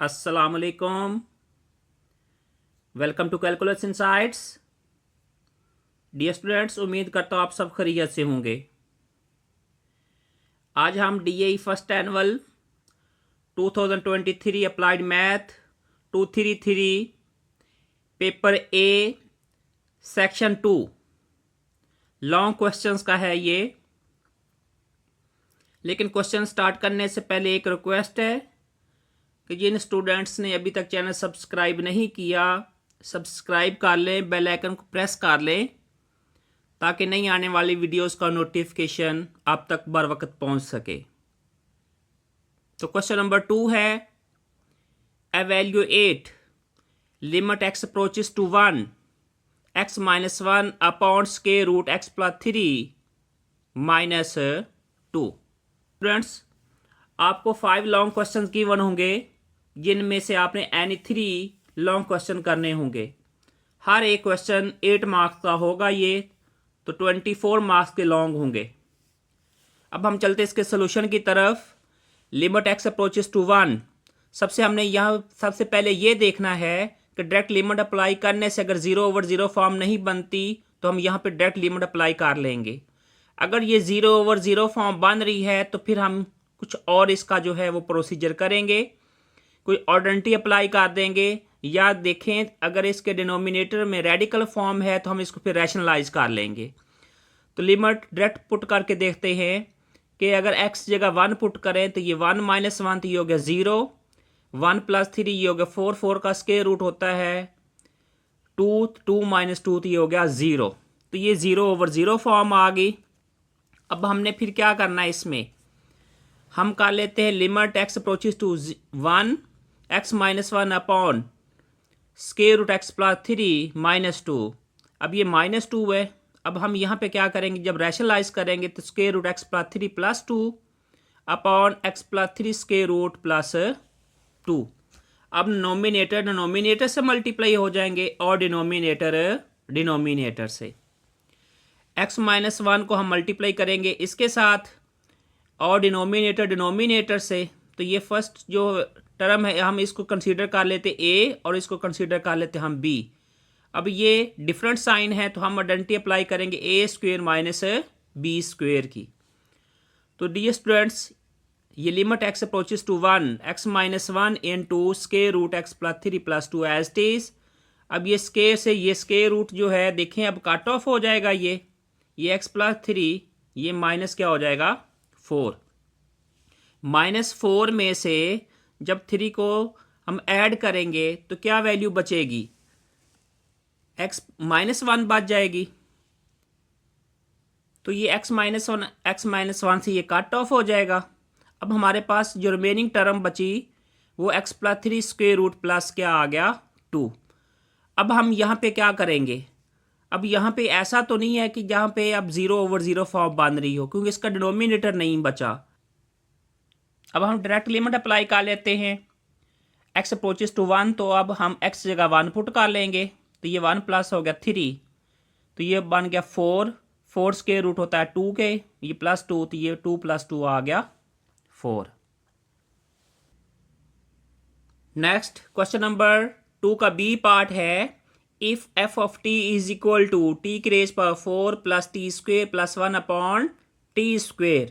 अस्सलाम वालेकुम। Welcome to Calculus Insights. Dear students, उम्मीद करता हूँ आप सब खैरियत से होंगे। आज हम DAE first annual 2023 applied math 233 paper A section 2 long questions का है ये। लेकिन क्वेश्चन स्टार्ट करने से पहले एक रिक्वेस्ट है कि जिन स्टूडेंट्स ने अभी तक चैनल सब्सक्राइब नहीं किया, सब्सक्राइब कर लें, बेल आइकन को प्रेस कर लें ताकि नई आने वाली वीडियोस का नोटिफिकेशन आप तक बर वक्त पहुंच सके। तो क्वेश्चन नंबर 2 है, evaluate limit x approaches to 1 x minus 1 upon square root x plus 3 minus 2। Students, आपको 5 लॉन्ग क्वेश्चन गिवन होंगे जिनमें से आपने एनी 3 लॉन्ग क्वेश्चन करने होंगे। हर एक क्वेश्चन 8 मार्क्स का होगा ये, तो 24 मार्क्स के लॉन्ग होंगे। अब हम चलते इसके सोल्यूशन की तरफ। लिमिट एक्स अप्रोचेस टू 1, सबसे पहले ये देखना है कि डायरेक्ट लिमिट अप्लाई करने से अगर 0/0 फॉर्म नहीं बनती तो हम यहाँ पे डायरेक्ट लिमिट अप्लाई कर लेंगे। अगर ये 0/0 फॉर्म बन रही है तो फिर हम कुछ और इसका जो है वो प्रोसीजर करेंगे, कोई आइडेंटिटी अप्लाई कर देंगे, या देखें अगर इसके डिनोमिनेटर में रेडिकल फॉर्म है तो हम इसको फिर रैशनलाइज कर लेंगे। तो लिमिट डायरेक्ट पुट करके देखते हैं कि अगर x जगह 1 पुट करें तो ये 1 - 1 तो ये हो गया 0, 1 + 3 ये हो गया 4, 4 का स्क्वायर रूट होता है 2, 2 - 2 तो ये हो गया 0। तो ये 0/0 फॉर्म आ गई। अब हमने फिर क्या करना है, इसमें हम कर लेते हैं limit x approaches to 1 x - 1 upon square root x plus 3 minus 2। अब ये -2 है। अब हम यहाँ पे क्या करेंगे, जब रैशनलाइज करेंगे तो square root x plus 3 plus 2 upon x plus 3 square root plus 2। अब नोमिनेटर डिनोमिनेटर से मल्टीप्लाई हो जाएंगे और डिनोमिनेटर डिनोमिनेटर से। x - 1 को हम मल्टीप्लाई करेंगे इसके साथ और डिनोमिनेटर डिनोमिनेटर से। तो ये फर्स्ट जो टर्म है हम इसको कंसीडर कर लेते a और इसको कंसीडर कर लेते हम b। अब ये डिफरेंट साइन है तो हम आइडेंटिटी अप्लाई करेंगे a² माइनस b² की। तो डियर स्टूडेंट्स, ये limit x approaches to 1 x - 1 into square root x plus 3 plus 2 as it is. अब ये स्क्वायर से ये स्क्वायर रूट जो है देखें अब कट ऑफ हो जाएगा। ये x प्लस 3 ये माइनस क्या हो जाएगा 4। -4 में से जब 3 को हम ऐड करेंगे तो क्या वैल्यू बचेगी, x -1 बच जाएगी। तो ये x - 1 से ये कट ऑफ हो जाएगा। अब हमारे पास जो रिमेनिंग टर्म बची वो x plus 3 square root plus क्या आ गया 2। अब हम यहाँ पे क्या करेंगे, अब यहाँ पे ऐसा तो नहीं है कि जहाँ पे अब 0/0 फॉर्म बन रही हो, क्योंकि इसका डिनोमिनेटर नहीं बचा। अब हम डायरेक्ट लिमिट अप्लाई कर लेते हैं x अप्रोचेस टू 1, तो अब हम x जगह 1 पुट कर लेंगे तो ये 1 प्लस हो गया 3, तो ये बन गया 4, 4 स्क्वायर रूट होता है 2 के, ये प्लस 2 तो ये 2 + 2 आ गया 4। नेक्स्ट क्वेश्चन नंबर 2 का बी पार्ट है, if f of t is equal to t की raise power 4 plus t² plus 1 upon t²,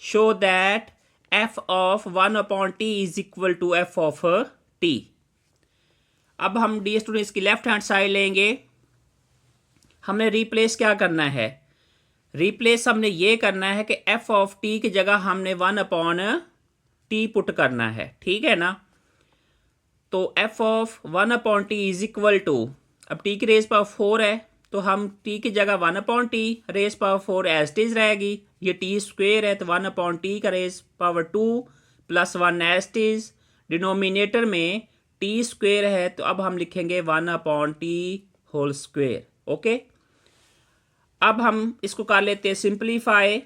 show that f of 1 upon t is equal to f of t। अब हम dear student इसकी left hand side लेंगे। हमने replace क्या करना है, replace हमने ये करना है कि f ऑफ t की जगह हमने 1 अपॉन t पुट करना है, ठीक है ना। तो f of 1 upon t is equal to, अब t की रेज पावर 4 है तो हम t की जगह 1 upon t raise power 4 as it is रहेगी। ये t² है तो 1 अपॉन t का raise power 2 plus 1 as it is. Denominator में t² है तो अब हम लिखेंगे 1 upon t whole square. Okay, अब हम इसको कर लेते हैं सिंप्लीफाई।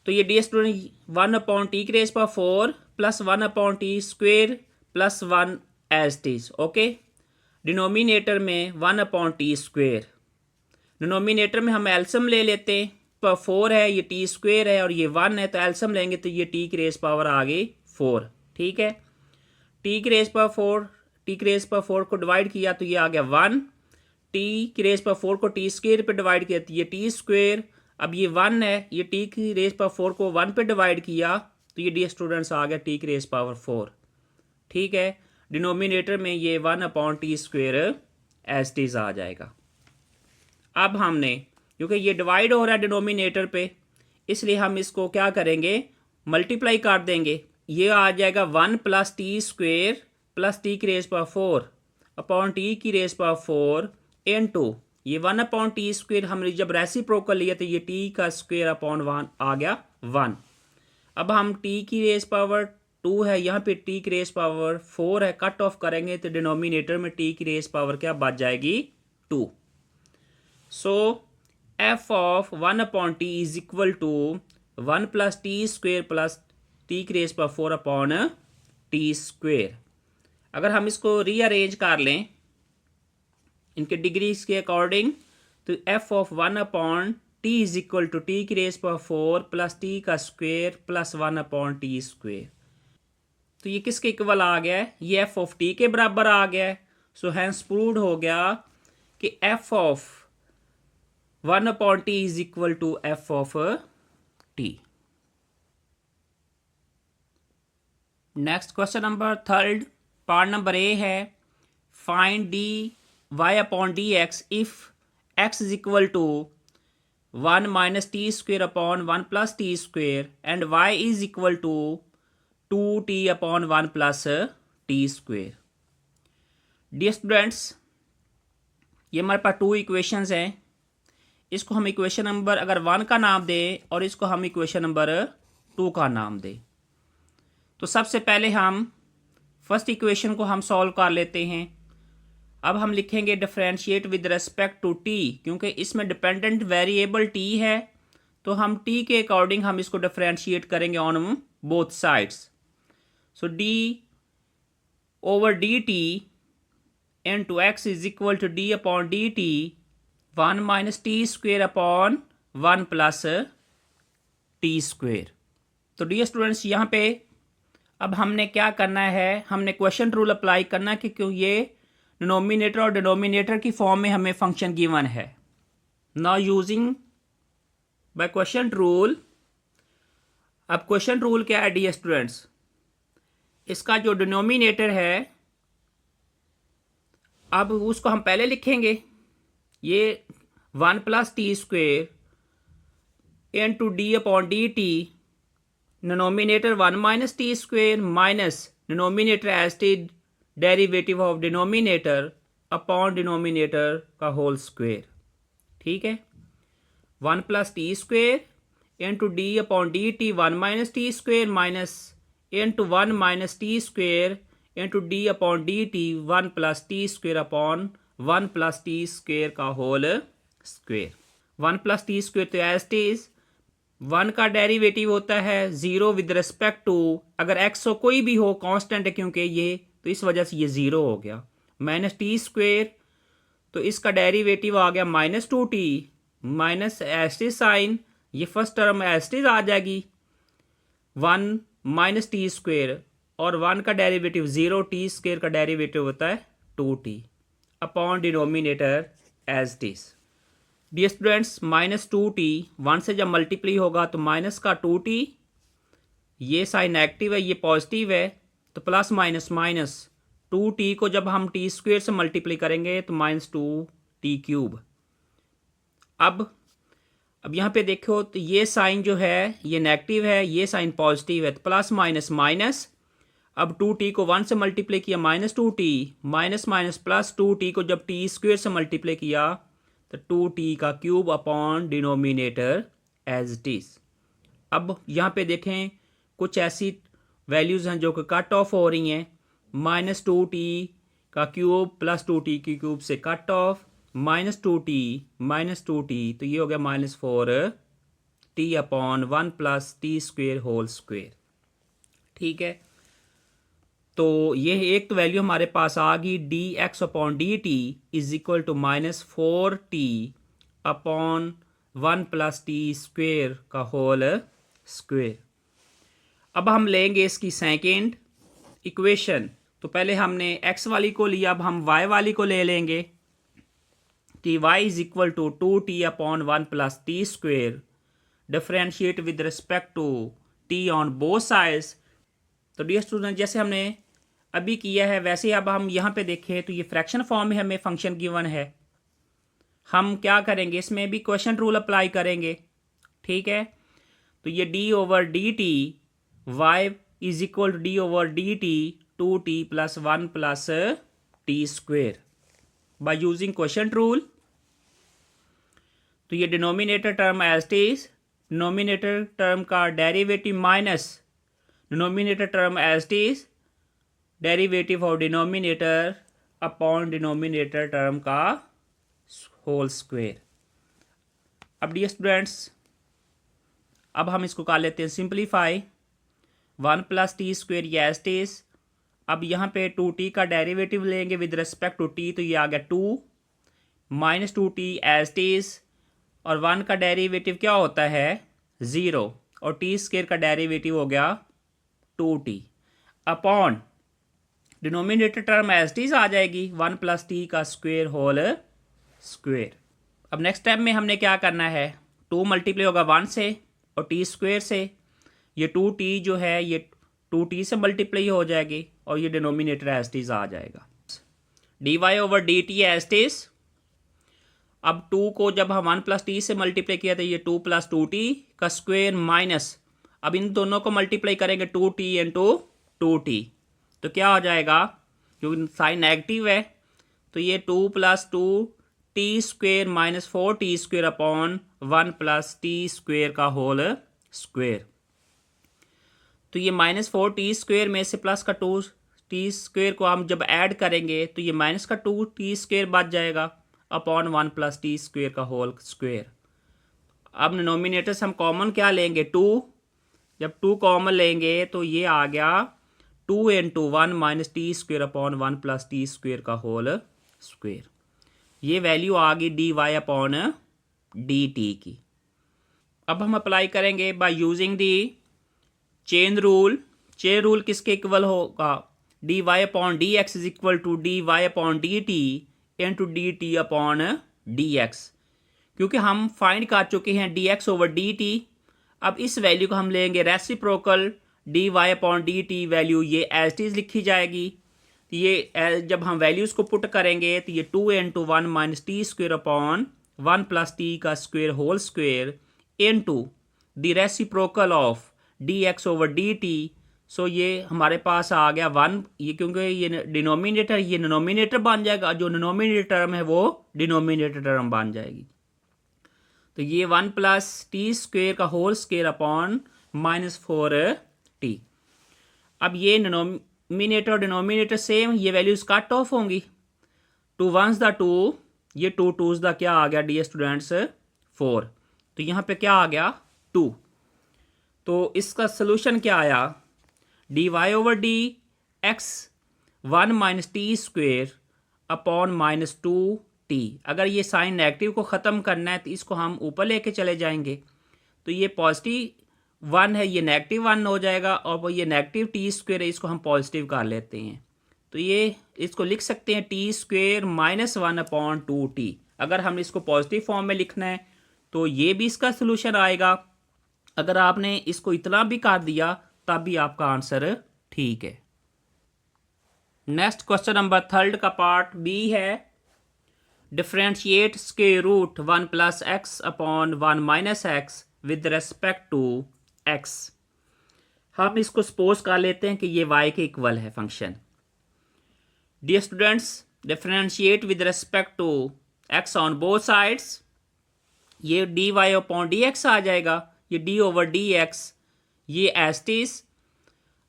तो ये डी स्टूडेंट 1 अपॉन t की raise power 4 plus 1 upon t² plus 1 as it is. Okay, denominator में 1 अपॉन t², डिनोमिनेटर में हम एल्सियम ले लेते हैं। पावर 4 है, ये t² है और ये 1 है, तो एल्सियम लेंगे तो ये t की रेज पावर आ गई 4। ठीक है। टी की रेज पर 4 को डिवाइड किया तो ये आ गया 1। टी की रेज पर 4 को टी स्क्वेयर पे डिवाइड किया तो ये टी स्क्वेयर। अब ये 1 है, ये टी की रेज पर 4 को 1 पे डिवाइड किया तो ये डियर स्टूडेंट्स आ गया टी की रेज पावर 4। ठीक है। डिनोमिनेटर में ये 1/t square as it is आ जाएगा। अब हमने, क्योंकि ये डिवाइड हो रहा है डिनोमिनेटर पे, इसलिए हम इसको क्या करेंगे, मल्टीप्लाई कर देंगे। ये आ जाएगा 1 + t स्क्वेयर प्लस टी की रेज पावर 4 अपॉन टी की रेज पावर 4 इनटू ये 1/t स्क्वेयर हमने जब रेसिप्रोकल लिया तो ये t का स्क्वेयर अपॉन 1 आ गया 1। अब हम t की रेज पावर 2 है, यहाँ पे t की रेज पावर 4 है, कट ऑफ करेंगे तो डिनोमिनेटर में t की रेज पावर क्या बच जाएगी 2। So f of 1/t is equal to 1 + t square plus t की raise power 4 upon t square. अगर हम इसको रीअरेंज कर लें इनके डिग्रीज के अकॉर्डिंग तो f of 1/t is equal to t की रेज पावर 4 प्लस टी का स्क्वेयर प्लस 1/t स्क्वेयर। तो ये किसके इक्वल आ गया है, ये f ऑफ t के बराबर आ गया है। सो हैंस प्रूव्ड हो गया कि f of 1/t is equal to f of t। Next question number 3, part number A है, find d y upon d x if x is equal to 1 - t square upon 1 + t square and y is equal to 2t upon 1 + t square. Dear students, ये हमारे पास 2 equations हैं। इसको हम equation number अगर 1 का नाम दें और इसको हम इक्वेशन नंबर 2 का नाम दें। तो सबसे पहले हम फर्स्ट इक्वेशन को हम सॉल्व कर लेते हैं। अब हम लिखेंगे differentiate with respect to t, क्योंकि इसमें डिपेंडेंट वेरिएबल टी है तो हम टी के अकॉर्डिंग हम इसको डिफरेंशिएट करेंगे on both sides. So d over d t into x is equal to d upon d t 1 - t square upon 1 + t square. तो डियर स्टूडेंट्स, यहाँ पे अब हमने क्या करना है, हमने क्वेश्चन रूल अप्लाई करना है कि क्यों ये डिनोमिनेटर और डिनोमिनेटर की फॉर्म में हमें फंक्शन गिवन है। Now using by question rule. अब क्वेश्चन रूल क्या है डियर स्टूडेंट्स, इसका जो डिनोमिनेटर है अब उसको हम पहले लिखेंगे, ये 1 + t square into d upon d t, denominator 1 - t square minus denominator as t derivative of denominator upon denominator का होल स्क्वेयर। ठीक है। 1 + t square into d upon d t 1 - t square minus into 1 - t square into d upon d t 1 + t square upon 1 + t square का whole square. 1 + t square तो as T is 1 का derivative होता है 0 with respect to, अगर x हो कोई भी हो कांस्टेंट है क्योंकि ये, तो इस वजह से ये 0 हो गया। -t स्क्वेयर तो इसका डेरिवेटिव आ गया -2t माइनस एस्टी साइन, ये फर्स्ट टर्म एस्टीज आ जाएगी 1 - t स्क्वेयर और 1 का डेरिवेटिव 0, t स्क्वेयर का डेरिवेटिव होता है 2t upon denominator as it is. Dear students, -2t 1 से जब मल्टीप्लाई होगा तो माइनस का 2t, ये साइन नेगेटिव है ये पॉजिटिव है तो प्लस माइनस माइनस 2t को जब हम t स्क्वेयर से मल्टीप्लाई करेंगे तो -2t³। अब यहाँ पे देखो तो ये साइन जो है ये नेगेटिव है, ये साइन पॉजिटिव है तो प्लस माइनस माइनस। अब 2t को 1 से मल्टीप्लाई किया -2t minus minus plus 2t को जब t स्क्वेयर से मल्टीप्लाई किया तो 2t³ upon denominator as it is. अब यहाँ पे देखें कुछ ऐसी वैल्यूज़ हैं जो कि कट ऑफ हो रही हैं, -2t³ प्लस 2t³ से कट ऑफ, -2t तो ये हो गया -4t upon 1 + t square whole square. ठीक है। तो ये एक तो वैल्यू हमारे पास आ गई dx upon dt is equal to -4t upon 1 + t square का होल स्क्वेयर। अब हम लेंगे इसकी सेकेंड इक्वेशन, तो पहले हमने x वाली को लिया, अब हम y वाली को ले लेंगे कि y is equal to 2t upon 1 plus t square, differentiate with respect to t on both sides. तो डियर स्टूडेंट, जैसे हमने अभी किया है वैसे अब हम यहाँ पे देखें तो ये फ्रैक्शन फॉर्म में हमें फंक्शन गिवन है। हम क्या करेंगे, इसमें भी क्वेश्चन रूल अप्लाई करेंगे, ठीक है। तो ये d over d t y is equal to d over d t 2t plus 1 plus t square by using question rule. तो ये denominator term as it is, denominator term का derivative minus denominator term as it is, derivative of denominator upon denominator term का whole square. अब dear students, अब हम इसको कर लेते हैं सिंप्लीफाई, 1 प्लस टी स्क्वेयर ये एज इट इज। अब यहाँ पे 2t का डेरिवेटिव लेंगे विद रिस्पेक्ट टू t, तो ये आ गया 2 minus 2t as it is, और 1 का डेरिवेटिव क्या होता है 0, और टी स्क्वेयर का डेरिवेटिव हो गया 2t upon denominator term as it is आ जाएगी 1 प्लस टी का स्क्वेयर होल स्क्वेयर। अब नेक्स्ट स्टेप में हमने क्या करना है, 2 मल्टीप्लाई होगा 1 से और टी स्क्वेयर से, ये 2t जो है ये 2t से मल्टीप्लाई हो जाएगी और ये डिनोमिनेटर एज इट इज आ जाएगा, d y over d t as it is. अब 2 को जब हम 1 प्लस टी से मल्टीप्लाई किया तो ये 2 प्लस 2t का स्क्वेयर माइनस, अब इन दोनों को मल्टीप्लाई करेंगे 2t इंटू 2t, तो क्या हो जाएगा, क्योंकि साइन नेगेटिव है तो ये 2 plus 2t square minus 4t square upon 1 plus t square का होल स्क्वेयर। तो ये माइनस 4t स्क्वेयर में से प्लस का 2t स्क्वेयर को हम जब ऐड करेंगे तो ये माइनस का 2t स्क्वेयर बच जाएगा अपॉन 1 प्लस टी स्क्वेयर का होल स्क्वेयर। अब डिनोमिनेटर से हम कॉमन क्या लेंगे 2, जब 2 कॉमन लेंगे तो ये आ गया 2 into 1 minus t square upon 1 plus t square का होल स्क्वेयर। ये वैल्यू आ गई d y upon d t की। अब हम अप्लाई करेंगे by using the chain rule. Chain rule किसके इक्वल होगा, d y upon d x is equal to d y upon d t into d t upon d x, क्योंकि हम find कर चुके हैं d x over d T. अब इस वैल्यू को हम लेंगे reciprocal, d y upon d t value ये एज इट इज लिखी जाएगी। तो ये जब हम वैल्यूज को पुट करेंगे तो ये 2 into 1 minus t square upon 1 plus t का square whole square into the reciprocal of d x over d t. So ये हमारे पास आ गया 1, ये क्योंकि ये डिनोमिनेटर ये डिनोमिनेटर बन जाएगा, जो डिनोमिनेटर टर्म है वो डिनोमिनेटर टर्म बन जाएगी। तो ये 1 प्लस टी स्क्वेयर का whole square upon minus 4t। अब ये डिनोमिनेटर और डिनोमिनेटर सेम, ये वैल्यूज कट ऑफ होंगी, 2 1s द 2, ये 2 2s द क्या आ गया डियर स्टूडेंट्स 4, तो यहाँ पे क्या आ गया 2। तो इसका सोल्यूशन क्या आया, d y over D x 1 minus t square upon minus 2t। अगर ये साइन नेगेटिव को ख़त्म करना है तो इसको हम ऊपर लेके चले जाएंगे, तो ये पॉजिटिव 1 है ये नेगेटिव 1 हो जाएगा, और ये नेगेटिव टी स्क्वेयर है इसको हम पॉजिटिव कर लेते हैं, तो ये इसको लिख सकते हैं T square minus 1 upon 2t। अगर हम इसको पॉजिटिव फॉर्म में लिखना है तो ये भी इसका सोल्यूशन आएगा। अगर आपने इसको इतना भी कर दिया तब भी आपका आंसर ठीक है। नेक्स्ट क्वेश्चन नंबर 3 का पार्ट बी है, differentiate square root 1 plus x upon 1 minus x with respect to x. हम इसको सपोज कर लेते हैं कि ये y के इक्वल है function. Dear students, differentiate with respect to x on both sides, ये d y upon d x आ जाएगा, ये डी ओवर डी एक्स ये एज इट इज।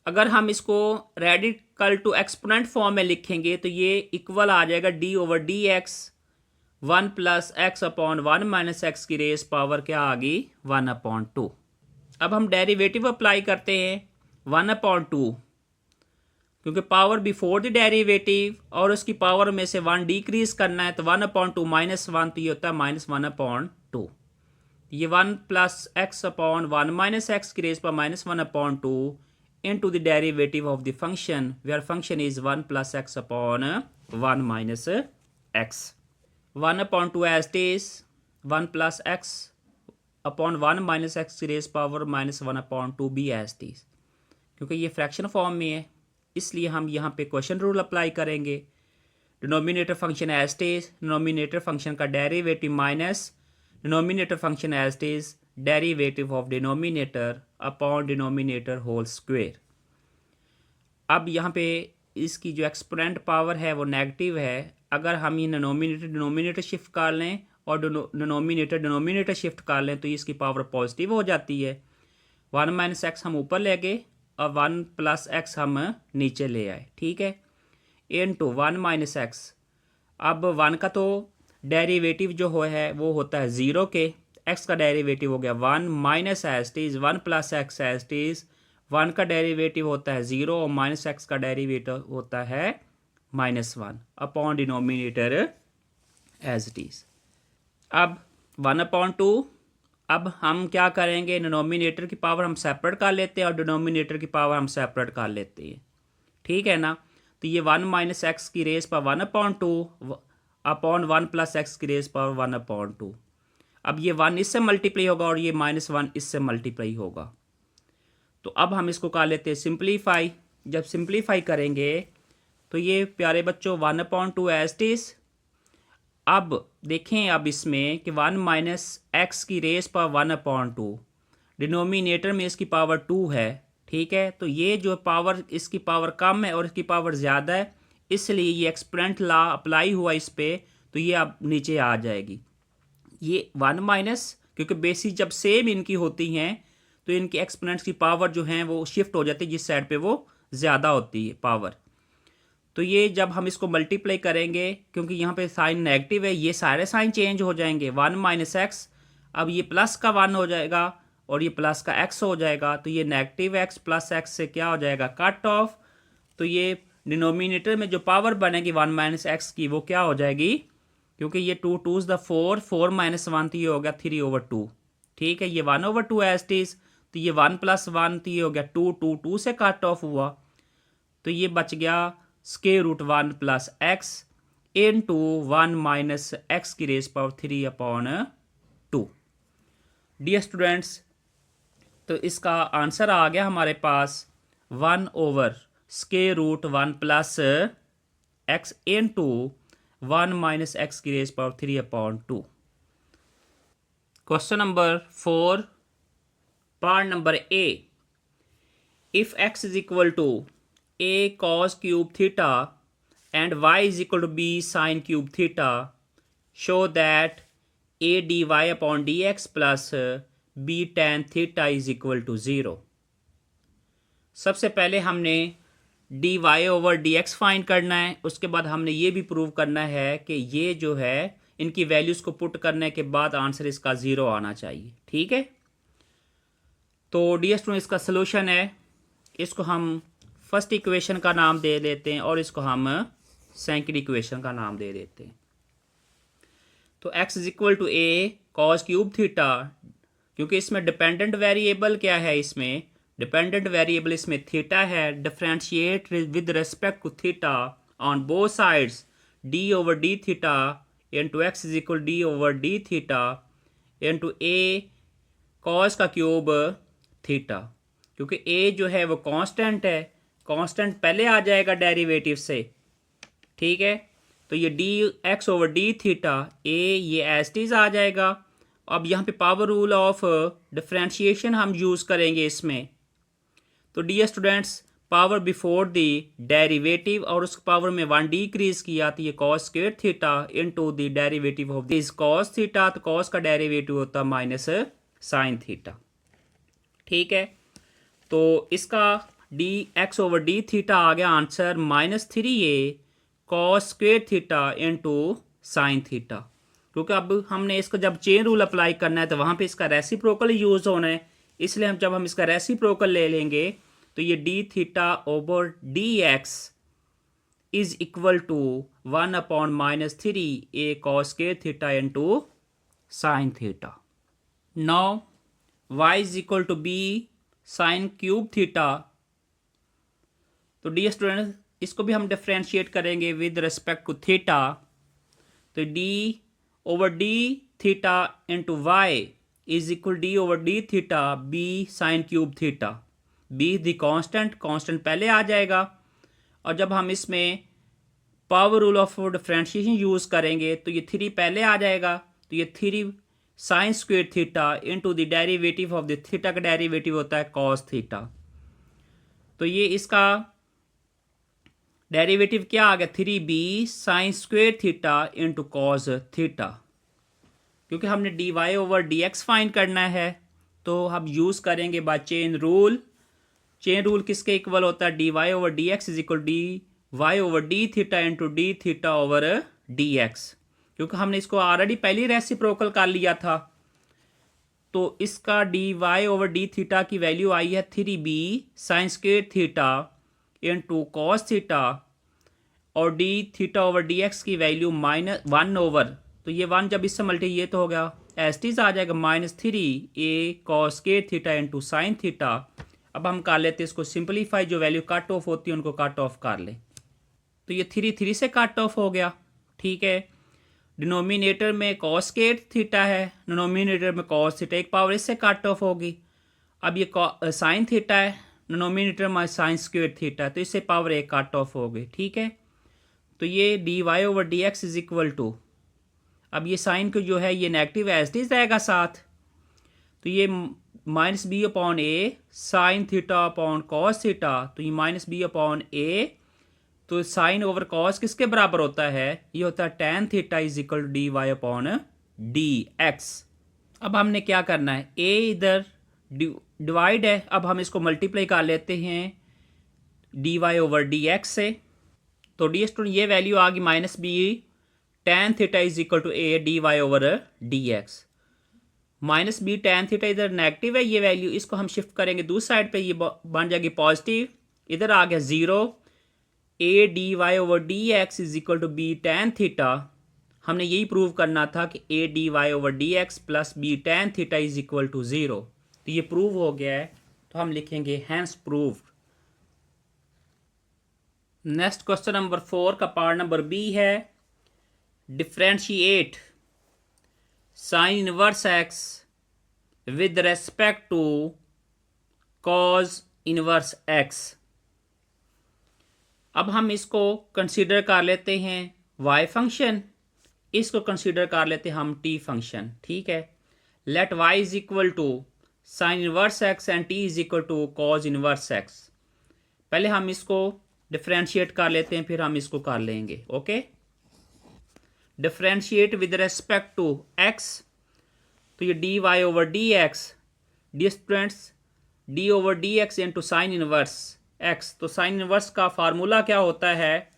अगर हम इसको रेडिकल टू एक्सपोनेंट फॉर्म में लिखेंगे तो ये इक्वल आ जाएगा D over D x 1 plus x upon 1 minus x की रेस पावर क्या आ गई 1 अपॉन 2। अब हम डेरिवेटिव अप्लाई करते हैं 1 अपॉन 2, क्योंकि पावर बिफोर द डेरिवेटिव और उसकी पावर में से 1 डिक्रीज करना है, तो 1 अपॉन 2 माइनस 1, तो ये होता है माइनस 1 अपॉन 2। ये 1 plus x upon 1 minus x की रेस पर minus 1 upon 2 into the derivative of the function where function is 1 plus x upon 1 minus x. 1 upon 2 as it is, 1 plus x upon 1 minus x की raise power minus 1 upon 2 भी as it is, क्योंकि ये fraction form में है इसलिए हम यहाँ पे क्वेश्चन रूल अप्लाई करेंगे. Denominator function as it is, denominator function का derivative minus denominator function as it is derivative of denominator upon denominator whole square. अब यहाँ पे इसकी जो एक्सपोनेंट पावर है वो नेगेटिव है. अगर हम ये डिनोमिनेटर शिफ्ट कर लें और डिनोमिनेटर शिफ्ट कर लें तो इसकी पावर पॉजिटिव हो जाती है. 1 माइनस एक्स हम ऊपर ले गए और 1 प्लस एक्स हम नीचे ले आए. ठीक है, इनटू 1 माइनस एक्स. अब 1 का तो डेरिवेटिव जो है वो होता है 0 के. एक्स का डेरिवेटिव हो गया 1 minus as it is 1 plus x as it is. 1 का डेरिवेटिव होता है 0 और माइनस एक्स का डेरिवेटिव होता है -1 upon denominator as it is. अब 1 अपॉन 2. अब हम क्या करेंगे, डिनोमिनेटर की पावर हम सेपरेट कर लेते हैं और डिनोमिनेटर की पावर हम सेपरेट कर लेते हैं. ठीक है ना. तो ये 1 माइनस एक्स की रेस पर 1 अपॉन 2 अपॉन 1 प्लस एक्स की रेस पर 1 अपॉन 2. अब ये 1 इससे मल्टीप्लाई होगा और ये -1 इससे मल्टीप्लाई होगा. तो अब हम इसको कर लेते हैं सिंप्लीफाई. जब सिंप्लीफाई करेंगे तो ये प्यारे बच्चों 1 अपॉन 2 एज इट इज़. अब देखें अब इसमें कि 1 माइनस एक्स की रेस पर 1 अपॉन 2, डिनोमिनेटर में इसकी पावर 2 है. ठीक है, तो ये जो पावर इसकी पावर कम है और इसकी पावर ज़्यादा है इसलिए ये एक्सपोनेंट लॉ अप्लाई हुआ इस पर, तो ये अब नीचे आ जाएगी. ये 1 माइनस, क्योंकि बेसिस जब सेम इनकी होती हैं तो इनकी एक्सपोनेंट्स की पावर जो हैं वो शिफ्ट हो जाती है जिस साइड पे वो ज़्यादा होती है पावर. तो ये जब हम इसको मल्टीप्लाई करेंगे, क्योंकि यहाँ पे साइन नेगेटिव है, ये सारे साइन चेंज हो जाएंगे. 1 माइनस एक्स, अब ये प्लस का 1 हो जाएगा और ये प्लस का x हो जाएगा. तो ये नेगेटिव x प्लस एक्स से क्या हो जाएगा, कट ऑफ. तो ये डिनोमिनेटर में जो पावर बनेगी 1 माइनस एक्स की वो क्या हो जाएगी, क्योंकि ये 2 2 द 4, 4 माइनस 1 तो ये हो गया 3/2. ठीक है, ये 1/2 एज इट इज. तो ये 1 प्लस 1 तो ये हो गया 2, 2 2 से कट ऑफ हुआ. तो ये बच गया square root 1 plus x into 1 minus x की raise power 3 upon 2. Dear students, तो इसका आंसर आ गया हमारे पास 1 over square root 1 plus x into 1 minus x की raise power 3 upon 2. Question number 4, part number A. If x is equal to a cos cube theta and y is equal to b sin cube theta, show that a dy upon dx plus b tan theta is equal to 0. सबसे पहले हमने dy over dx find करना है. उसके बाद हमने ये भी प्रूव करना है कि ये जो है इनकी वैल्यूज़ को पुट करने के बाद आंसर इसका 0 आना चाहिए. ठीक है, तो डियर स्टूडेंट इसका सलूशन है, इसको हम फर्स्ट इक्वेशन का नाम दे देते हैं और इसको हम सेकंड इक्वेशन का नाम दे देते हैं. तो x is equal to a cos cube theta, क्योंकि इसमें डिपेंडेंट वेरिएबल क्या है, इसमें डिपेंडेंट वेरिएबल इसमें थीटा है. Differentiate with respect to theta on both sides d over d theta into x is equal d over d theta into a cos का cube theta. क्योंकि a जो है वो कांस्टेंट है, कांस्टेंट पहले आ जाएगा डेरिवेटिव से. ठीक है, तो ये d x over d theta a ये एज इट इज आ जाएगा. अब यहाँ पे पावर रूल ऑफ डिफरेंशिएशन हम यूज़ करेंगे इसमें. तो dear students, power before the derivative और उस पावर में 1 डिक्रीज किया तो ये cos square theta into the derivative of this cos theta. तो कॉस का डेरिवेटिव होता है माइनस साइन थीटा. ठीक है, तो इसका d x over d theta आ गया answer -3a cos square theta into sine theta. क्योंकि अब हमने इसको जब चेन रूल अप्लाई करना है तो वहाँ पे इसका रेसिप्रोकल यूज़ होना है, इसलिए जब हम इसका रेसिप्रोकल ले लेंगे तो ये d theta over D x is equal to 1 upon -3a cos square theta into sine theta. Now y is equal to b sine cube theta तो डियर स्टूडेंट इसको भी हम डिफ्रेंशिएट करेंगे विद रिस्पेक्ट टू थीटा। तो d over d theta into y is equal D over d theta b sine cube theta. B the constant पहले आ जाएगा, और जब हम इसमें power rule of differentiation use करेंगे तो ये 3 पहले आ जाएगा, तो ये 3 sign square theta into the derivative of the theta का डेरिवेटिव होता है कॉस थीटा। तो ये इसका डेरिवेटिव क्या आ गया 3b sine square theta into cos theta. क्योंकि हमने d y over D x find करना है तो हम यूज़ करेंगे by chain rule. Chain rule किसके इक्वल होता है, d y over D x is equal d y over d theta into d theta over D x. क्योंकि हमने इसको ऑलरेडी पहले रेसिप्रोकल कर लिया था, तो इसका d y over d theta की वैल्यू आई है 3b sine square theta into cos theta, और d theta over D x की वैल्यू -1 ओवर, तो ये 1 जब इससे मल्टी ये तो हो गया एस्टीज आ जाएगा -3a cos square theta into sine theta. अब हम कर लेते हैं इसको सिंपलीफाई, जो वैल्यू कट ऑफ होती है उनको कट ऑफ कर ले। तो ये 3 से कट ऑफ हो गया, ठीक है। डिनोमिनेटर में कॉस स्क्वेयर थीटा है, डिनोमिनेटर में कॉस थीटा, एक पावर इससे कट ऑफ होगी। अब ये साइन थीटा है, डिनोमिनेटर में साइन स्क्वेयर थीटा, तो इससे पावर 1 कट ऑफ हो गई, ठीक है। तो ये d y over D x is equal to, अब ये साइन को जो है ये नेगेटिव एज इज रहेगा साथ, तो ये -b upon a sine theta upon cos theta, तो ये -b अपॉन ए, तो साइन ओवर कॉस किसके बराबर होता है, ये होता है tan theta is equal to d y upon d x. अब हमने क्या करना है, a इधर डिवाइड है, अब हम इसको मल्टीप्लाई कर लेते हैं d y over D x से। तो डी स्टूडेंट ये वैल्यू आ गई -b tan theta is equal to a d y over D x. -b tan theta इधर नेगेटिव है ये वैल्यू, इसको हम शिफ्ट करेंगे दूसरी साइड पे, ये बन जाएगी पॉजिटिव, इधर आ गया 0, a d y over D x is equal to b tan theta. हमने यही प्रूव करना था कि a d y over D x plus b tan theta is equal to 0, तो ये प्रूव हो गया है, तो हम लिखेंगे hence proved. Next question number 4 का पार्ट नंबर बी है, differentiate sine inverse x with respect to cos inverse x. अब हम इसको कंसीडर कर लेते हैं y फंक्शन, इसको कंसीडर कर लेते हैं हम t फंक्शन, ठीक है। Let y is equal to sine inverse x and t is equal to cos inverse x. पहले हम इसको डिफ्रेंशिएट कर लेते हैं, फिर हम इसको कर लेंगे, okay. Differentiate with respect to x, तो ये d y over D x, dear students d over D x into sine inverse x. तो साइन इनवर्स का फार्मूला क्या होता है,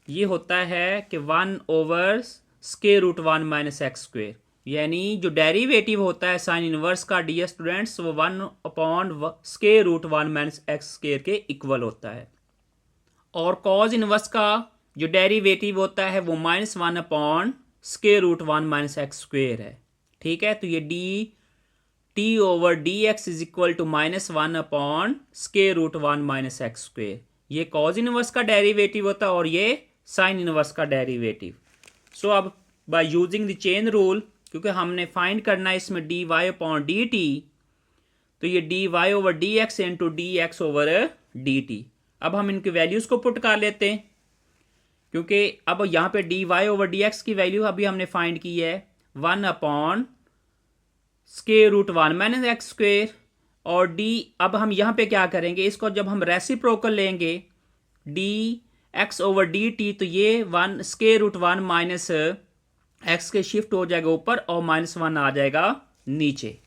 ये होता है कि 1 over square root 1 minus x square, यानी जो डेरिवेटिव होता है साइन इनवर्स का डियर स्टूडेंट्स वो 1 upon square root 1 minus x square के इक्वल होता है। और कॉज इनवर्स का जो डेरिवेटिव होता है वो -1 upon square root 1 minus x square है, ठीक है। तो ये d t over D x is equal to -1 upon square root 1 minus x square, ये कॉज इनवर्स का डेरिवेटिव होता है और ये साइन इनवर्स का डेरिवेटिव। सो अब by using the chain rule, क्योंकि हमने फाइंड करना है इसमें d y upon d t, तो ये d y over D x into D x over d T. अब हम इनकी वैल्यूज को पुट कर लेते हैं, क्योंकि अब यहाँ पे d y over D x की वैल्यू अभी हमने फाइंड की है 1 upon square root 1 minus x square, और डी अब हम यहाँ पे क्या करेंगे, इसको जब हम रेसिप्रोकल लेंगे D x over d t, तो ये 1 स्क्वायर रूट 1 माइनस एक्स के शिफ्ट हो जाएगा ऊपर और -1 आ जाएगा नीचे।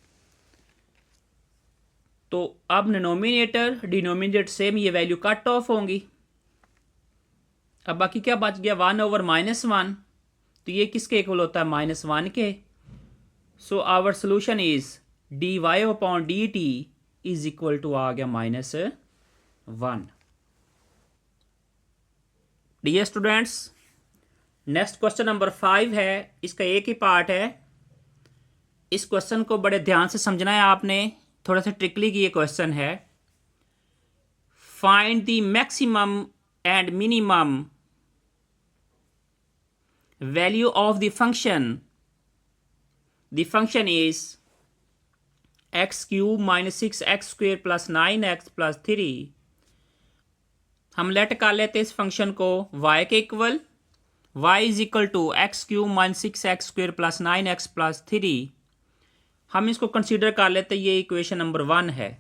तो अब डिनोमिनेटर डिनोमिनेटर सेम ये वैल्यू कट ऑफ होंगी। अब बाकी क्या बच गया 1 ओवर -1, तो ये किसके इक्वल होता है -1 के। So our solution is d y upon d t is equal to आ गया -1। Dear students next question number 5 है, इसका एक ही पार्ट है। इस क्वेश्चन को बड़े ध्यान से समझना है आपने, थोड़ा सा ट्रिकली की ये क्वेश्चन है। find the maximum and minimum value of the function. The function is x cube minus 6x square plus 9x plus 3. हम लेट कर लेते इस फंक्शन को y के equal, y is equal to x cube minus 6x square plus 9x plus 3. हम इसको consider कर लेते, ये इक्वेशन नंबर 1 है.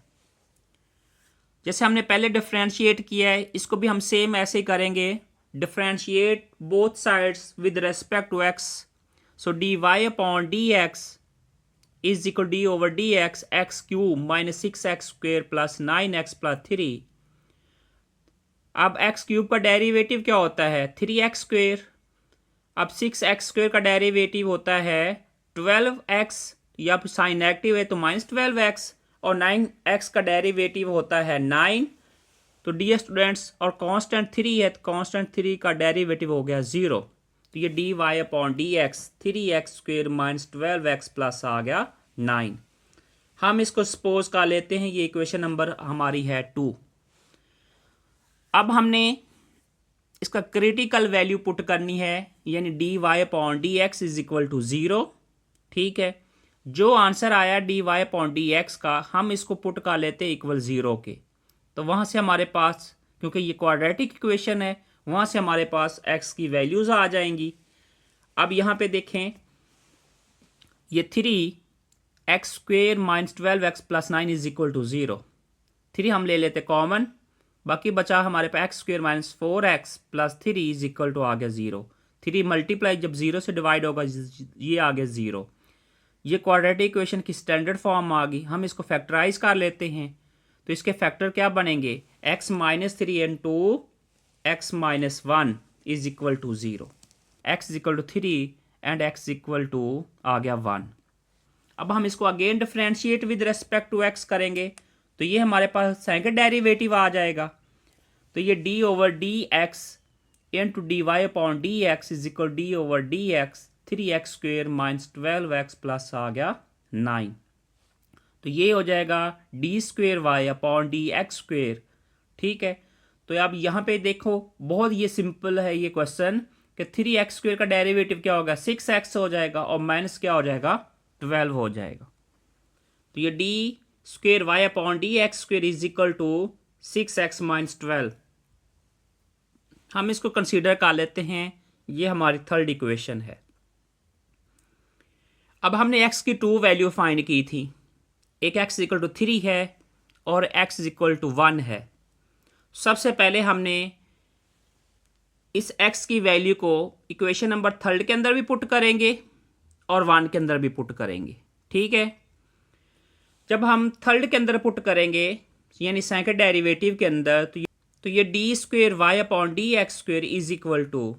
जैसे हमने पहले डिफरेंशिएट किया है, इसको भी हम सेम ऐसे ही करेंगे. Differentiate both sides with respect to x. So d y upon d x is equal D over D x x cube minus 6x square plus 9x plus 3. अब x क्यूब का डेरिवेटिव क्या होता है? 3x square. अब 6x square का derivative होता है 12x, या साइन नेगेटिव है तो माइनस 12x, और 9x का डेरिवेटिव होता है 9. तो डियर स्टूडेंट्स, और कांस्टेंट 3 है तो कांस्टेंट 3 का डेरिवेटिव हो गया 0. तो ये d y upon d x 3x square minus 12x plus आ गया 9. हम इसको सपोज कर लेते हैं, ये इक्वेशन नंबर हमारी है 2. अब हमने इसका क्रिटिकल वैल्यू पुट करनी है, यानी d y upon d x is equal to 0. ठीक है, जो आंसर आया d y upon d x का, हम इसको पुट कर लेते इक्वल 0 के. तो वहाँ से हमारे पास, क्योंकि ये क्वाड्रेटिक इक्वेशन है, वहाँ से हमारे पास x की वैल्यूज़ आ जाएंगी. अब यहाँ पे देखें, ये 3x स्क्वेयर माइनस 12x प्लस 9 इज इक्वल टू 0. 3 हम ले लेते कॉमन, बाकी बचा हमारे पास x square minus 4x plus 3 is equal to आ गया 0. 3 मल्टीप्लाई जब 0 से डिवाइड होगा ये आ गया 0. ये क्वाड्रेटिक इक्वेशन की स्टैंडर्ड फॉर्म आ गई. हम इसको फैक्टराइज कर लेते हैं, तो इसके फैक्टर क्या बनेंगे? x minus 3 into x minus 1 is equal to 0. x is equal to 3 and x equal to आ गया 1. अब हम इसको again differentiate with respect to x करेंगे, तो ये हमारे पास सेकंड डेरिवेटिव आ जाएगा. तो ये d over D x into d y upon d x is equal D over D x 3x square minus 12x plus आ गया 9. तो ये हो जाएगा d square y upon d x square. ठीक है, तो अब यहाँ पे देखो, बहुत ये सिंपल है ये क्वेश्चन कि 3x स्क्वेयर का डेरिवेटिव क्या होगा? 6x हो जाएगा, और माइनस क्या हो जाएगा? 12 हो जाएगा. तो ये d square y upon d x square is equal to 6x minus 12. हम इसको कंसीडर कर लेते हैं, ये हमारी थर्ड इक्वेशन है. अब हमने x की 2 वैल्यू फाइंड की थी. एक x इक्वल टू 3 है और x इक्वल टू 1 है. सबसे पहले हमने इस x की वैल्यू को इक्वेशन नंबर थर्ड के अंदर भी पुट करेंगे और 1 के अंदर भी पुट करेंगे. ठीक है, जब हम थर्ड के अंदर पुट करेंगे, यानी सेकंड डेरिवेटिव के अंदर, तो ये d square y upon d x square is equal to,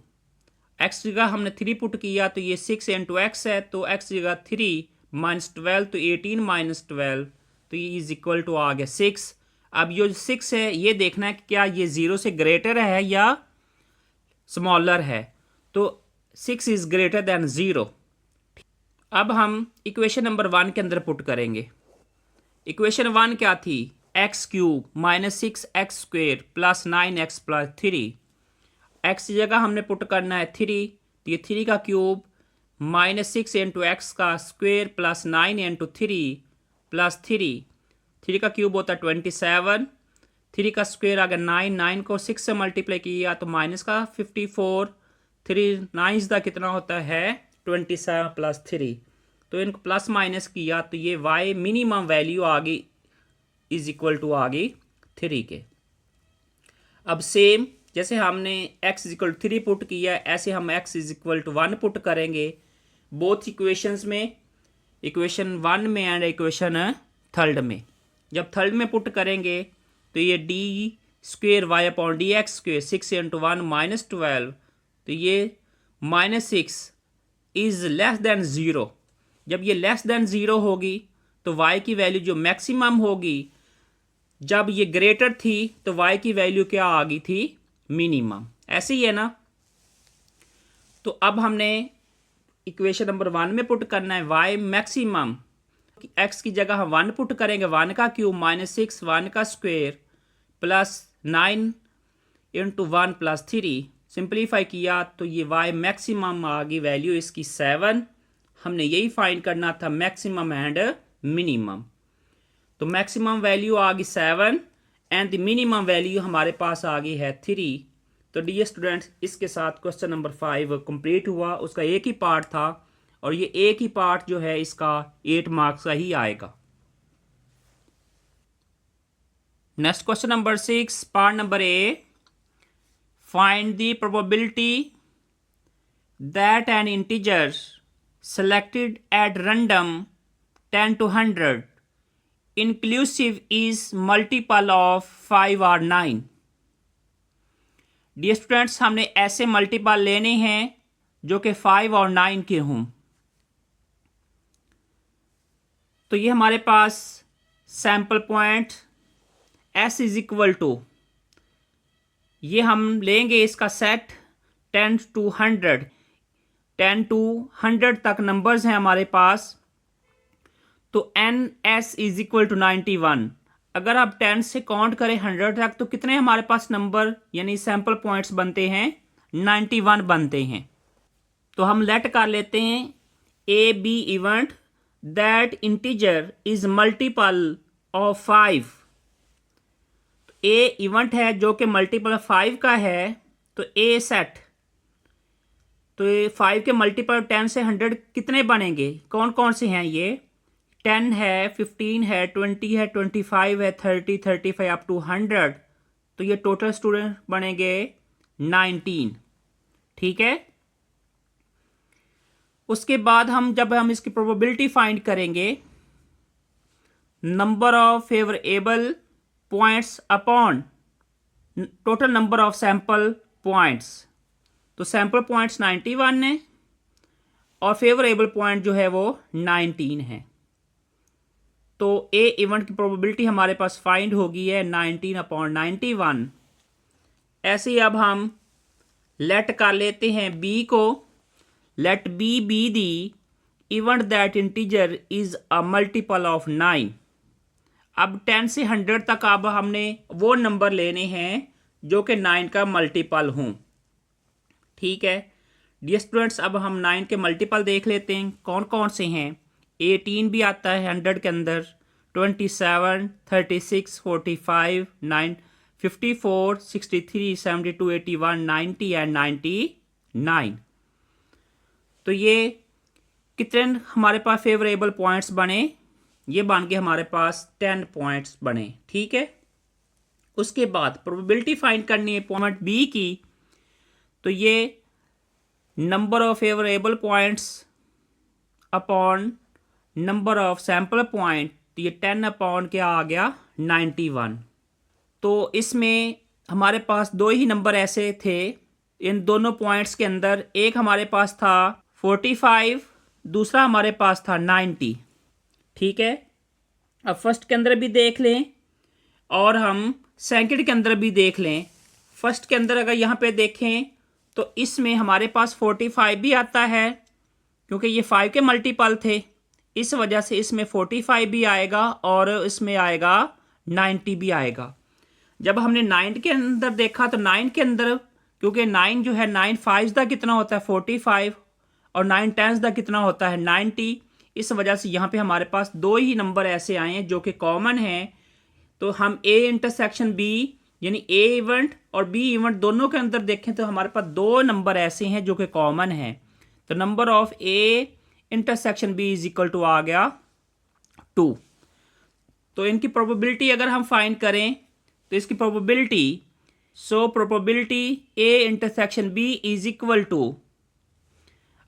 x जगह हमने 3 पुट किया तो ये 6 इंटू एक्स है, तो एक्स जगह 3 माइनस 12 तो 18 माइनस 12, तो ये इज इक्वल टू आ गया 6. अब ये 6 है, ये देखना है कि क्या ये 0 से ग्रेटर है या स्मॉलर है. तो 6 इज ग्रेटर देन 0. अब हम इक्वेशन नंबर 1 के अंदर पुट करेंगे. इक्वेशन 1 क्या थी? X cube minus 6x square plus 9x plus 3. X की जगह हमने पुट करना है 3, तो ये 3 का क्यूब माइनस 6 इंटू एक्स का स्क्वेयर प्लस 9 इंटू 3 प्लस 3 का क्यूब होता है 27. 3 का स्क्वेयर अगर 9 को 6 से मल्टीप्लाई किया तो माइनस का 54. 3 9 का कितना होता है? 27 प्लस 3. तो इनको प्लस माइनस किया तो ये y मिनिमम वैल्यू आ गई इज इक्वल टू आ गई 3 के. अब सेम जैसे हमने x is equal to 3 put किया, ऐसे हम x is equal to 1 put करेंगे बोथ इक्वेशंस में, इक्वेशन 1 में एंड इक्वेशन थर्ड में. जब थर्ड में पुट करेंगे तो ये d square y upon d x square 6 into 1 minus 12, तो ये माइनस 6 इज लेस देन 0. जब ये लेस देन 0 होगी तो y की वैल्यू जो मैक्सिमम होगी, जब ये ग्रेटर थी तो y की वैल्यू क्या आ गई थी? मिनिमम. ऐसे ही है ना. तो अब हमने इक्वेशन नंबर 1 में पुट करना है y मैक्सिमम. x की जगह हम 1 पुट करेंगे, 1 का क्यूब माइनस 6 1 का square plus 9 into 1 plus 3 simplify किया तो ये y मैक्सिमम आ गई वैल्यू इसकी 7। हमने यही फाइंड करना था मैक्सिमम एंड मिनिमम। तो मैक्सिमम वैल्यू आ गई 7 एंड द मिनिमम वैल्यू हमारे पास आ गई है 3। तो डियर स्टूडेंट्स, इसके साथ क्वेश्चन नंबर 5 कंप्लीट हुआ। उसका एक ही पार्ट था और ये एक ही पार्ट जो है इसका 8 मार्क्स का ही आएगा। Next question number 6, part number A, find the probability that N integer selected at random 10 to 100 inclusive is multiple of 5 or 9। Dear students, हमने ऐसे मल्टीपल लेने हैं जो कि 5 और 9 के हों। तो ये हमारे पास sample point s is equal to, ये हम लेंगे इसका सेट 10 to 100, 10 to 100 तक नंबर्स हैं हमारे पास। तो NS इज इक्वल टू 91। अगर आप 10 से काउंट करें 100 तक तो कितने हमारे पास नंबर यानी सैंपल पॉइंट्स बनते हैं? 91 बनते हैं। तो हम लेट कर लेते हैं A be event that integer is multiple of 5। A event है जो कि मल्टीपल 5 का है। तो ए सेट, तो ये 5 के मल्टीपल 10 से 100 कितने बनेंगे? कौन कौन से हैं ये? 10 है, 15 है, 20 है, 25 है, 30, 35 अप टू 100। तो ये टोटल स्टूडेंट बनेंगे 19। ठीक है। उसके बाद जब हम इसकी प्रोबेबिलिटी फाइंड करेंगे, number of favourable points upon total number of sample points. तो सैंपल पॉइंट्स 91 है और फेवरेबल पॉइंट जो है वो 19 है। तो ए इवेंट की प्रोबेबिलिटी हमारे पास फाइंड होगी है 19 अपॉन 91। ऐसे ही अब हम लेट कर लेते हैं बी को, let B be the event that integer is a multiple of 9। अब 10 से 100 तक अब हमने वो नंबर लेने हैं जो कि 9 का मल्टीपल हों। ठीक है डियर स्टूडेंट्स, अब हम 9 के मल्टीपल देख लेते हैं कौन कौन से हैं। 18 भी आता है 100 के अंदर, 27, 36, 45, 9, 54, 63, 72, 81, 90 एंड 99। तो ये कितने हमारे पास फेवरेबल पॉइंट्स बने? ये बन के हमारे पास 10 पॉइंट्स बने। ठीक है। उसके बाद प्रोबेबिलिटी फाइंड करनी है पॉइंट बी की। तो ये number of favourable points upon number of sample point, तो ये 10 अपॉन क्या आ गया? 91। तो इसमें हमारे पास दो ही नंबर ऐसे थे इन दोनों पॉइंट्स के अंदर। एक हमारे पास था 45, दूसरा हमारे पास था 90। ठीक है। अब फर्स्ट के अंदर भी देख लें और हम सेकंड के अंदर भी देख लें। फर्स्ट के अंदर अगर यहाँ पे देखें तो इसमें हमारे पास 45 भी आता है क्योंकि ये 5 के मल्टीपल थे, इस वजह से इसमें 45 भी आएगा और इसमें आएगा 90 भी आएगा। जब हमने 9 के अंदर देखा तो 9 के अंदर क्योंकि 9 जो है 9 5 दा कितना होता है 45 और 9 10 दा कितना होता है 90। इस वजह से यहाँ पे हमारे पास दो ही नंबर ऐसे आए हैं जो कि कॉमन हैं। तो हम ए इंटरसेक्शन बी यानी ए इवेंट और बी इवेंट दोनों के अंदर देखें तो हमारे पास दो नंबर ऐसे हैं जो कि कॉमन हैं। तो number of A intersection B is equal to आ गया 2। तो इनकी प्रोबेबिलिटी अगर हम फाइंड करें तो इसकी probability, so probability A intersection B is equal to,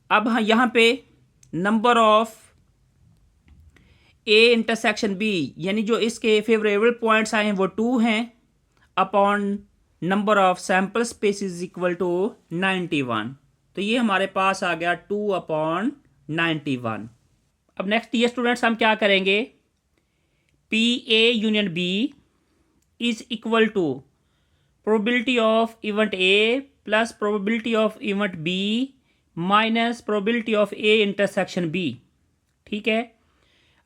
अब यहाँ पे number of A intersection B यानी जो इसके फेवरेबल पॉइंट्स आए हैं वो 2 हैं upon number of sample space is equal to 91। तो ये हमारे पास आ गया 2 अपॉन 91। अब नेक्स्ट ये स्टूडेंट्स हम क्या करेंगे, P A union B is equal to probability of event A plus probability of event B minus probability of A intersection B. ठीक है।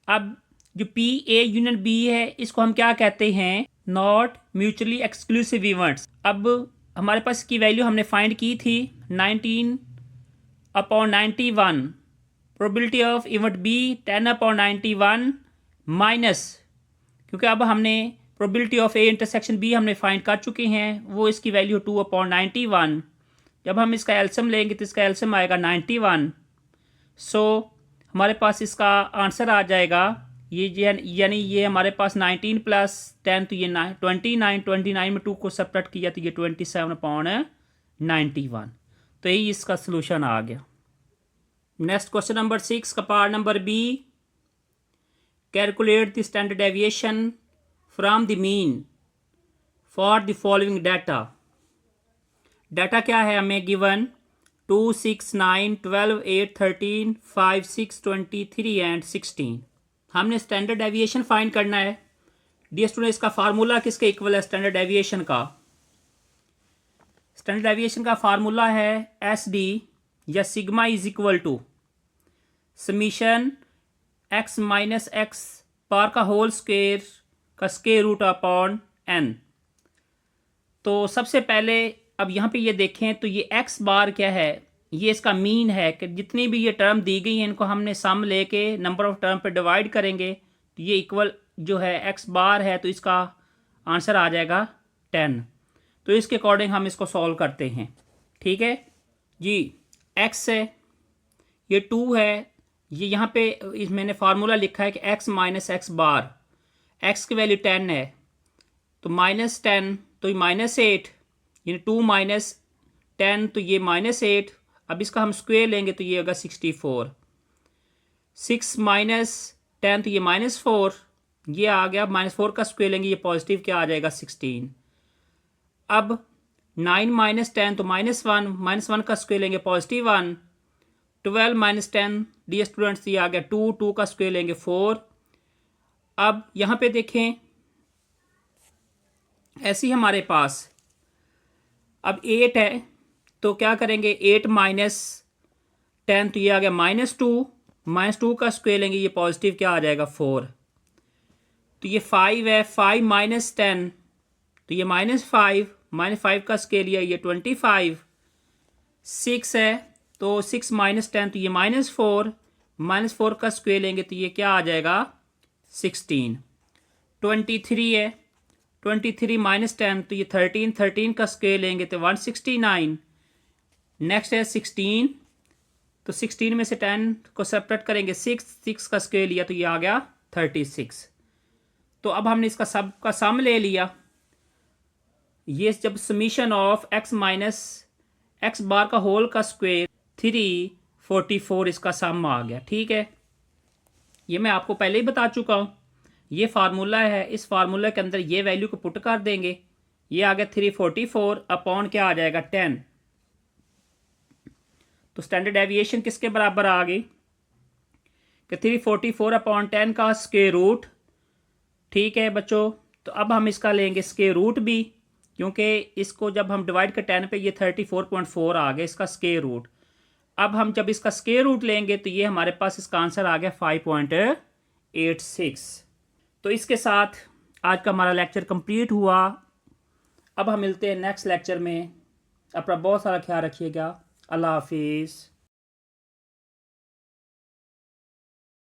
अब जो पी ए यूनियन बी है इसको हम क्या कहते हैं, नॉट म्यूचुअली एक्सक्लूसिव इवेंट्स। अब हमारे पास की वैल्यू हमने फाइंड की थी 19/91, probability of event B 10/91 minus, क्योंकि अब हमने probability of A intersection B हमने फाइंड कर चुके हैं, वो इसकी वैल्यू 2/91। जब हम इसका एलसीएम लेंगे तो इसका एलसीएम आएगा 91। सो हमारे पास इसका आंसर आ जाएगा ये यानी ये हमारे पास 19 प्लस 10 तो ये 29, 29 में 2 को सब्ट्रैक्ट किया तो ये 27/91। तो यही इसका सोल्यूशन आ गया। नेक्स्ट क्वेश्चन नंबर 6 का part number B, calculate the standard deviation from the mean for the following data. Data क्या है हमें गिवन 2, 6, 9, 12, 8, 13, 5, 6, 23 एंड 16। हमने स्टैंडर्ड डेविएशन फाइंड करना है। डियर स्टूडेंट, इसका फार्मूला किसके इक्वल है? स्टैंडर्ड डेविएशन का। स्टैंडर्ड डेविएशन का फार्मूला है एस डी या sigma is equal to summation x minus x bar का होल स्क्वायर का स्क्वायर रूट अपॉन एन। तो सबसे पहले अब यहाँ पे ये देखें तो ये एक्स बार क्या है? ये इसका मीन है कि जितनी भी ये टर्म दी गई हैं इनको हमने सम लेके नंबर ऑफ टर्म पे डिवाइड करेंगे तो ये इक्वल जो है एक्स बार है, तो इसका आंसर आ जाएगा 10। तो इसके अकॉर्डिंग हम इसको सॉल्व करते हैं। ठीक है जी। एक्स है, ये 2 है, ये यहाँ पे मैंने फार्मूला लिखा है कि एक्स माइनस एक्स बार, एक्स की वैल्यू 10 है तो -10 तो ये -8, यानी 2 माइनस 10 तो ये -8। अब इसका हम स्क्वायर लेंगे तो ये होगा 64। 6 माइनस 10 तो ये -4, ये आ गया। -4 का स्क्वायर लेंगे ये पॉजिटिव क्या आ जाएगा 16। अब 9 माइनस 10 तो -1, -1 का स्क्वायर लेंगे पॉजिटिव 1। 12 माइनस 10 डियर स्टूडेंट्स ये आ गया 2, 2 का स्क्वायर लेंगे 4। अब यहाँ पे देखें ऐसे ही हमारे पास अब 8 है तो क्या करेंगे 8 माइनस 10 तो ये आ गया -2, -2 का स्क्वायर लेंगे ये पॉजिटिव क्या आ जाएगा 4। तो ये 5 है, 5 माइनस 10 तो ये -5, -5 का स्क्वायर लिया ये 25। 6 है तो 6 माइनस 10 तो ये -4, -4 का स्क्वायर लेंगे तो ये क्या आ जाएगा 16। 23 है, 23 माइनस 10 तो ये 13, 13 का स्क्वायर लेंगे तो 169। नेक्स्ट है 16, तो 16 में से 10 को सब्ट्रैक्ट करेंगे 6, 6 का स्क्वायर लिया तो ये आ गया 36। तो अब हमने इसका सब का सम ले लिया। ये जब summation of x minus x bar का होल का स्क्वायर 344 इसका सम आ गया। ठीक है, ये मैं आपको पहले ही बता चुका हूँ। ये फार्मूला है, इस फार्मूला के अंदर ये वैल्यू को पुट कर देंगे, ये आ गया 344 अपॉन क्या आ जाएगा 10। तो स्टैंडर्ड डेविएशन किसके बराबर आ गई कि 344 अपॉन 10 का स्क्वायर रूट। ठीक है बच्चों, तो अब हम इसका लेंगे स्क्वायर रूट भी, क्योंकि इसको जब हम डिवाइड कर 10 पे ये 34.4 आ गया इसका स्क्वायर रूट। अब हम जब इसका स्क्वायर रूट लेंगे तो ये हमारे पास इसका आंसर आ गया 5.86। तो इसके साथ आज का हमारा लेक्चर कंप्लीट हुआ। अब हम मिलते हैं नेक्स्ट लेक्चर में। अपना बहुत सारा ख्याल रखिएगा। अल्लाह हाफिज़।